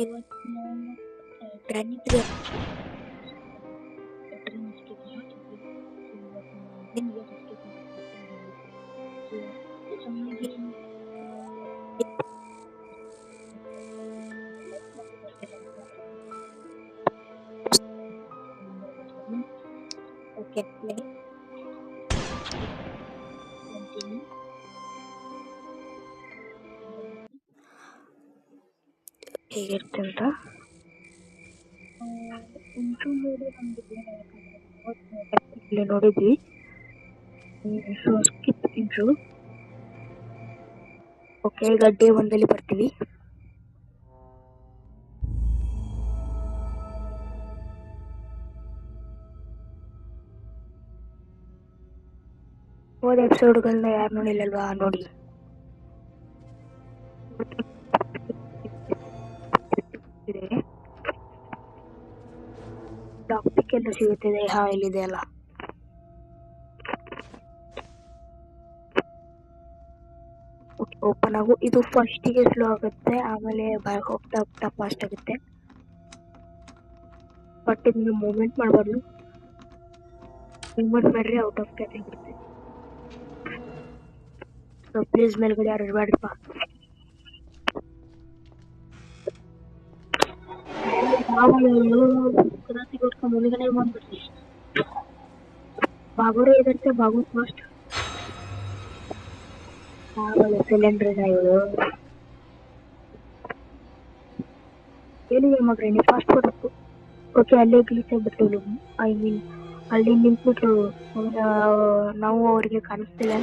ಇವತ್ತು ನಾವು training okay play ಹೇಗಿರುತ್ತೆ ಅಂತ ಇಲ್ಲಿ ನೋಡಿದ್ವಿ. So skip intro. ಓಕೆ, ಈಗ ಡೇ 1 ಬರ್ತೀವಿ. ಹೋದ ಎಪಿಸೋಡ್ಗಳನ್ನ ಯಾರು ನೋಡಿಲ್ಲಲ್ವಾ, ನೋಡಿ. ಟಾಪಿಕ್ ಎಲ್ಲ ಸಿಗುತ್ತದೆ. ಇಲ್ಲಿದೆ ಅಲ್ಲ. ಓಪನ್ ಆಗು. ಇದು ಫಸ್ಟಿಗೆ ಸ್ಲೋ ಆಗುತ್ತೆ, ಆಮೇಲೆ ಹೋಗ್ತಾ ಹೋಗ್ತಾ ಫಾಸ್ಟ್ ಆಗುತ್ತೆ. ಬಟ್ ಇದನ್ನ ಮೂವ್ಮೆಂಟ್ ಮಾಡಬಾರ್ದು. ಮೂವ್ಮೆಂಟ್ ಮಾಡ್ರಿ ಔಟ್ ಆಫ್ ಕ್ಯಾಟಗರಿ ಬರುತ್ತೆ. ಸೊ ಪ್ಲೀಸ್ ಮೇಲ್ಗಡೆ ಯಾರು ಇರಬೇಡ್ರಪ್ಪ. ಮುಂದ್ಗಡೆ ಬಂದ್ಬಿಡ್ರಿ. ಬಾಗೋರೆ ಇದಂತೆ, ಬಾಗೋ ಫಾಸ್ಟ್. ಸಿಲಿಂಡರ್ ಇವಳು ಏನಿದೆ ಮಗ್ರಿ, ನೀವು ಫಾಸ್ಟ್ ಕೊಡಬೇಕು. ಓಕೆ, ಅಲ್ಲೇ ಗ್ಲೀಚ್ ಆಗ್ಬಿಟ್ಟು, ಐ ಮೀನ್ ಅಲ್ಲಿ ನಿಂತ್ಬಿಟ್ರು. ನಾವು ಅವ್ರಿಗೆ ಕಾಣಿಸ್ತಿಲ್ಲ.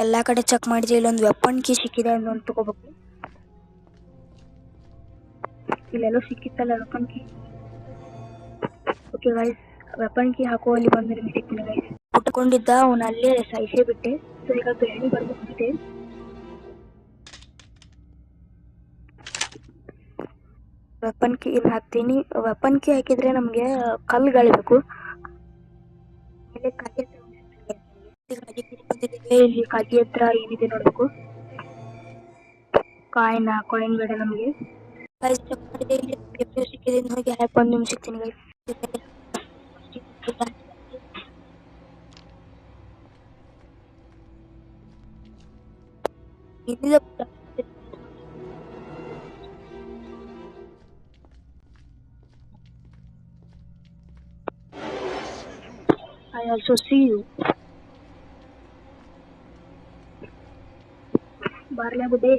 ಎಲ್ಲಾ ಕಡೆ ಚೆಕ್ ಮಾಡಿದ್ವಿ. ಇಲ್ಲೊಂದು ವೆಪನ್ ಕೀ ಸಿಕ್ಕಿದೆ, ಅದನ್ನ ತಗೋಬೇಕು. ಇಲ್ಲೆಲ್ಲೋ ಸಿಕ್ಕಿತ್ತಲ್ಲ weapon key. Okay guys, weapon key ಹಾಕುವಲ್ಲಿ ಬಂದ್ರೆ ಸಿಕ್ಕಿಲ್ಲ ಗೈಸ್. ಉಟ್ಕೊಂಡಿದ್ದ ಅವನ ಅಲ್ಲೇ ಸಾಯಿಸೇ ಬಿಟ್ಟೆ. ಸೊ ಈಗ ಬೆಳ್ಳಿ ಬರ್ಬೇಕಿದೆ. ವೆಪನ್ ಕೀ ಇಲ್ಲಿ ಹಾಕ್ತೀನಿ. ವೆಪನ್ ಕೀ ಹಾಕಿದ್ರೆ ನಮ್ಗೆ ಕಲ್ಗಳು ಆಮೇಲೆ ಇಲ್ಲಿ ಕಾಗಿ ಹತ್ರ ಏನಿದೆ ನೋಡ್ಬೇಕು. ಕಾಯಿನ್ ಬೇಡ ನಮ್ಗೆ. ಸಿಕ್ಕಿದೆ, ಹೋಗಿ ಹ್ಯಾಪ್ ಒಂದು ನಿಮಿಷ ಸಿಗ್ತೀನಿ guys. I also see you. ಬಾರ್ಲೆ ಬುದ್ಧಿ.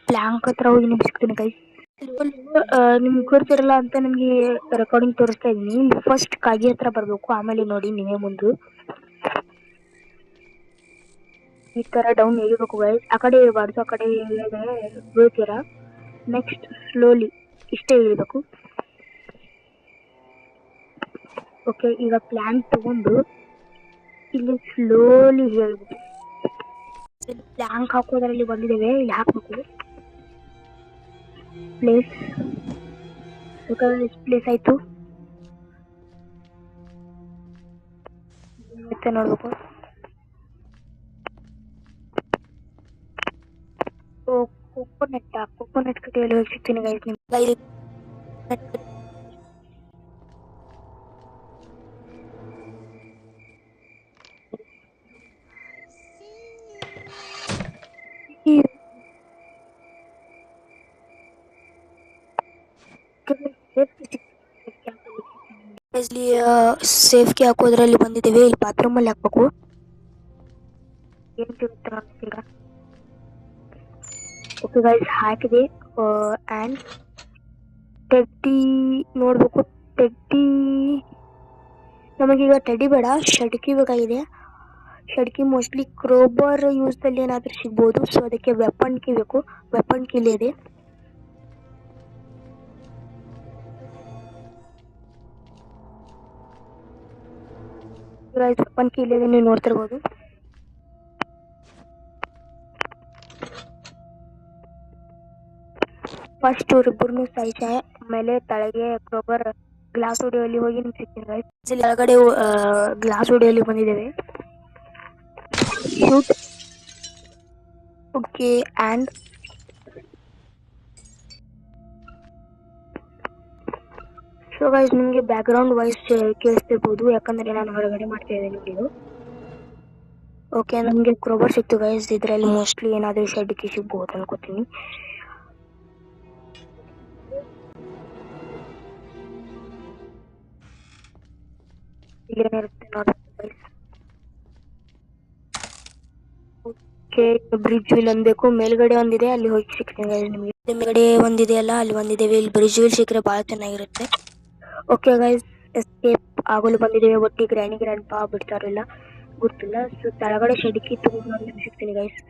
ಪ್ಲ್ಯಾಂಕ್ ಹತ್ರ ಹೋಗಿ ನಿಮ್ಗೆ ಸಿಗ್ತೀನಿ ಗೈಸ್. ನಿಮ್ಗೆ ಗೊತ್ತಿರಲ್ಲ ಅಂತ ನಿಮ್ಗೆ ರೆಕಾರ್ಡಿಂಗ್ ತೋರಿಸ್ತಾ ಇದೀನಿ. ಫಸ್ಟ್ ಕಾಗಿ ಹತ್ರ ಬರ್ಬೇಕು, ಆಮೇಲೆ ನೋಡಿ ನೀವೇ ಮುಂದೆ ಈ ತರ ಡೌನ್ ಇಳಿಬೇಕು ಗೈಸ್. ಆ ಕಡೆ ಇರಬಾರ್ದು, ಆ ಕಡೆ ಬೀಳ್ತೀರಾ. ನೆಕ್ಸ್ಟ್ ಸ್ಲೋಲಿ ಇಷ್ಟೇ ಇಳಿಬೇಕು. ಓಕೆ, ಈಗ ಪ್ಲಾನ್ ತಗೊಂಡು ಇಲ್ಲಿ ಸ್ಲೋಲಿ ಹೇಳ್ಬೇಕು. ಪ್ಲ್ಯಾಂಕ್ ಹಾಕೋದ್ರಲ್ಲಿ ಬಂದಿದ್ದೇವೆ, ಇಲ್ಲಿ ಹಾಕ್ಬೇಕು. ಪ್ಲೇಸ್ ಆಯ್ತು. ಮತ್ತೆ ನೋಡ್ಬೇಕು. ಕೋಕೋನಟ್ ಕಟ್ಟಿಯಲ್ಲಿ ಹೋಗಿ ಸಿಗ್ತೀನಿ ಗೈಸ್. ನಿಮ್ಗೆ ಸೇಫ್ಗೆ ಹಾಕೋದ್ರಲ್ಲಿ ಬಂದಿದ್ದೇವೆ. ಇಲ್ಲಿ ಬಾತ್ರೂಮ್ ಅಲ್ಲಿ ಹಾಕ್ಬೇಕು. ಏನ್ ತಿಂತೀರ ಈಗ? ಓಕೆ ಗೈಸ್, ಹಾಕಿದೆ. ಆ್ಯಂಡ್ ಟೆಡ್ಡಿ ನೋಡ್ಬೇಕು. ಟೆಡ್ಡಿ ನಮಗೀಗ ಟೆಡ್ಡಿ ಬೇಡ, ಷಡ್ಕಿ ಬೇಕಾಗಿದೆ. ಷಡ್ಕಿ ಮೋಸ್ಟ್ಲಿ ಕ್ರೋಬರ್ ಯೂಸ್ದಲ್ಲಿ ಏನಾದರೂ ಸಿಗ್ಬೋದು. ಸೊ ಅದಕ್ಕೆ ವೆಪನ್ ಕೀ ಬೇಕು. ವೆಪನ್ ಕೀ ಇದೆ. ವೆಪನ್ ಕೀ ಇದೆ, ನೀವು ನೋಡ್ತಿರ್ಬೋದು. ಫಸ್ಟ್ ಇವರಿಬ್ಬರನ್ನು ಸಾಯಿಸಿ ಆಮೇಲೆ ತಳಗೆ ಕ್ರೋಬರ್ ಗ್ಲಾಸ್ ಹೊಡೆಯಲ್ಲಿ ಹೋಗಿ ನಿಮ್ಗೆ ಸಿಗ್ತೀನಿ ಗೈಸ್. ಇಲ್ಲಿ ಕೆಳಗಡೆ ಗ್ಲಾಸ್ ಹೊಡೆಯಲ್ಲಿ ಬಂದಿದ್ದೇವೆ. Shoot. Okay and so guys ನಿಮಗೆ ಬ್ಯಾಕ್ಗ್ರೌಂಡ್ ವಾಯ್ಸ್ ಕೇಳಿಸ್ತಿರ್ಬೋದು, ಯಾಕಂದರೆ ನಾನು ಹೊರಗಡೆ ಮಾಡ್ತಾ ಇದ್ದೇನೆ ವಿಡಿಯೋ. ಓಕೆ ನಮಗೆ ಕ್ರೋಬರ್ ಸಿಕ್ತು ಗೈಸ್. ಇದರಲ್ಲಿ ಮೋಸ್ಟ್ಲಿ ಏನಾದರೂ ಶೆಡ್ಗೆ ಸಿಗ್ಬೋದು ಅನ್ಕೋತೀನಿ. ಇಲ್ಲೇನಿರುತ್ತೆ ನೋಡಿ ಗೈಸ್. ಓಕೆ ಬ್ರಿಡ್ಜ್ ವಿಲ್ ಅನ್ಬೇಕು, ಮೇಲ್ಗಡೆ ಒಂದಿದೆ ಅಲ್ಲಿ ಹೋಗಿ ಸಿಗ್ತೀನಿ ಗೈಸ್ ನಿಮಗೆ. ಮೇಲ್ಗಡೆ ಒಂದಿದೆ ಅಲ್ಲ ಅಲ್ಲಿ ಒಂದಿದ್ದೇವೆ, ಇಲ್ಲಿ ಬ್ರಿಡ್ಜ್ ವಿಲ್ ಸಿಕ್ಕರೆ ಭಾಳ ಚೆನ್ನಾಗಿರುತ್ತೆ. ಓಕೆ ಗೈಸ್ ಎಸ್ಕೇಪ್ ಆಗಲು ಬಂದಿದ್ದೇವೆ. ಒಟ್ಟಿ ಗ್ರ್ಯಾಂಡ್ ಪಾ ಬಿಡ್ತಾರಿಲ್ಲ ಗೊತ್ತಿಲ್ಲ. ಸೊ ಕೆಳಗಡೆ ಶೆಡ್ಕಿ ತಗೊಂಡು ಸಿಗ್ತೀನಿ ಗೈಸ್.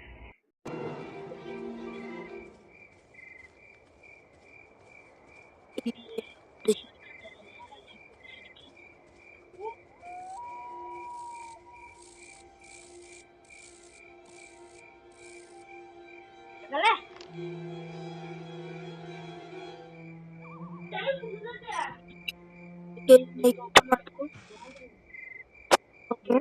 ಓಕೆ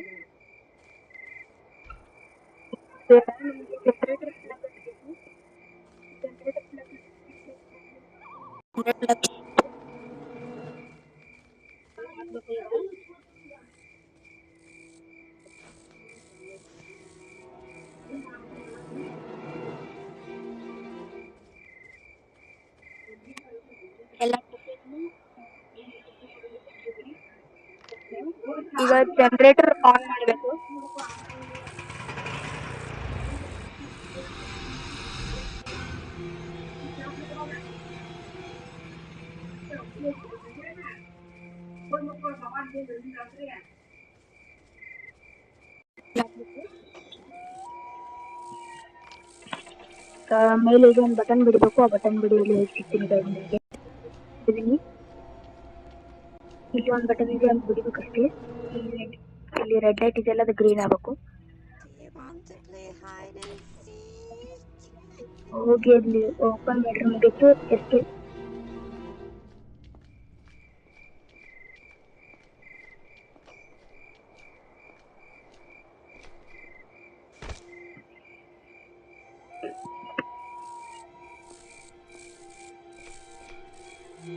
ಎಲ್ಲ ಈಗ ಜನರೇಟರ್ ಆನ್ ಮಾಡಬೇಕು. ಮೇಲೆ ಈಗ ಒಂದು ಬಟನ್ ಬಿಡಬೇಕು, ಆ ಬಟನ್ ಬಿಡಿಯಲ್ಲಿ ಹೋಗಿ ಸಿಗ್ತೀನಿ ಗೈಸ್ ನಿಮಗೆ. ಇಲ್ಲಿ ಒಂದು ಬಟನ್ ಇದೆ ಅಂತ ಬಿಡಬೇಕಷ್ಟೇ. ಇಲ್ಲಿ ರೆಡ್ ಲೈಟ್ ಇದೆಯಲ್ಲ ಅದು ಗ್ರೀನ್ ಆಗಬೇಕು. ಹೋಗಿ ಅಲ್ಲಿ ಓಪನ್ ಬೆಡ್ರೂಮ್ ಬಿಟ್ಟು ಎಸ್ಕೇಪ್.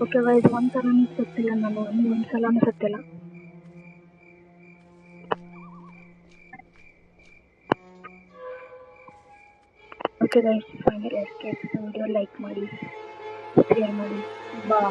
ಓಕೆ ಗೈಸ್ ಒಂದ್ಸಲನೂ ಸತ್ತಿಲ್ಲ ನಾನು, ಒಂದ್ಸಲನೂ ಸತ್ತಿಲ್ಲ. Okay guys final escape. Video like ಮಾಡಿ, ಶೇರ್ ಮಾಡಿ, ಬಾ.